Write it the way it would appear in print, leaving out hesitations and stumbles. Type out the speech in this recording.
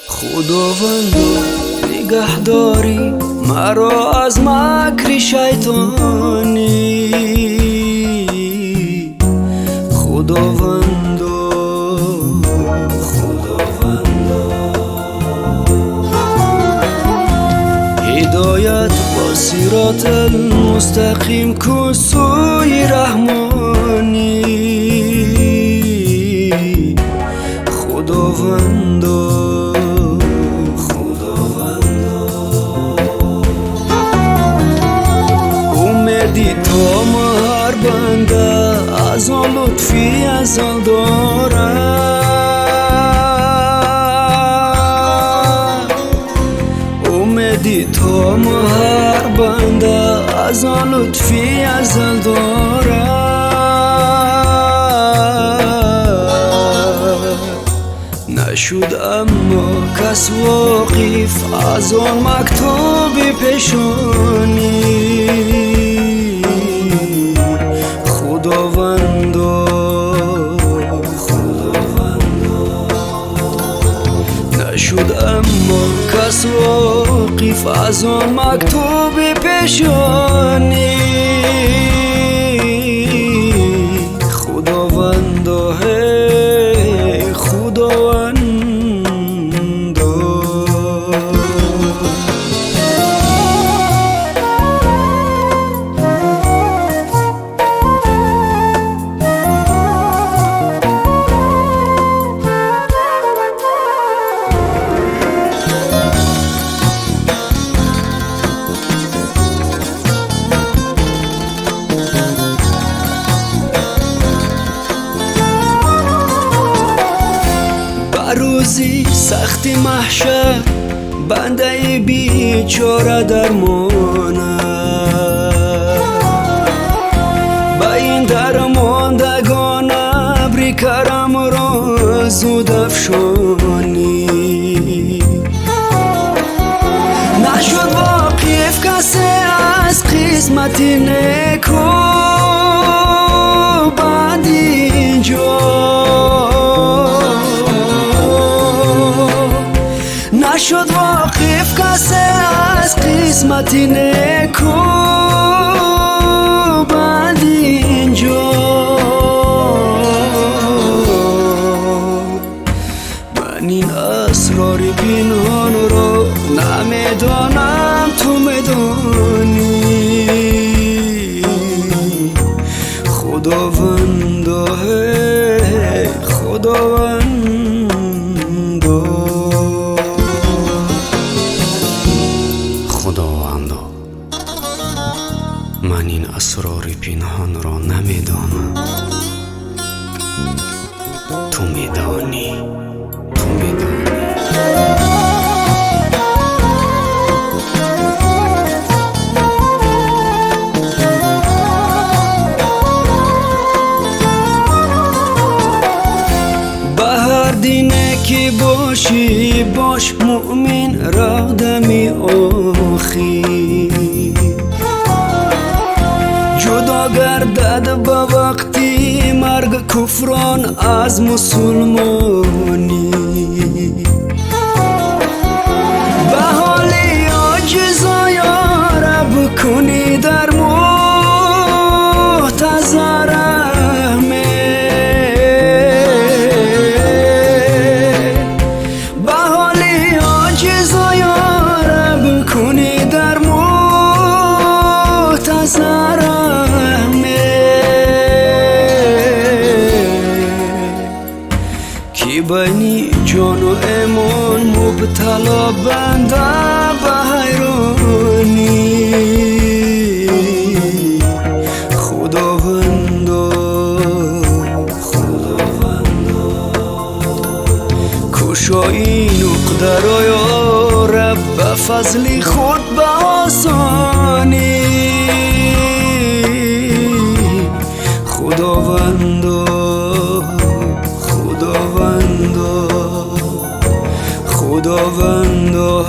خداوندا نگهداری مرا از مکر شیطانی. خداوندا هدایت با صراط المستقیم کن سوی رحمانی. خداوندا تا هر بنده از آن لطفی ازل دارد. امیدی تا هر بنده از آن لطفی ازل دارد. نشد اما کس واقف از آن مکتوب پیشانی. خداوندا نشد اما کس واقف از آن مکتوب پیشانی. خداوندا هی خداوندا روزی سختی محشر بنده بیچاره درمانه. با این درماندگان ابری کرم را زود افشانی. نشد واقف کسی از قسمت نیکو بعد اینجا. نشد واقف کسی از قسمت نیکو بعد اینجا. من این اسرار پنهان را نمیدانم، تو میدانی. خداوندا هی خداوندا من این اسرار پنهان را نمیدانم، تو میدانی. به هر دینه که باشی باش مؤمن را دمی آخی. جدا گردد با وقتی مرگ کفران از مسلمانی. به حالی عاجزا یا رب کنی در محتضرمه. به حالی عاجزا یا رب کنی در محتضرمه. کی بینی جان و ایمان مبتلا بنده به حیرانی. خداوندا کشایی نقده را یا رب به فضل خود به آسانی. خداوندا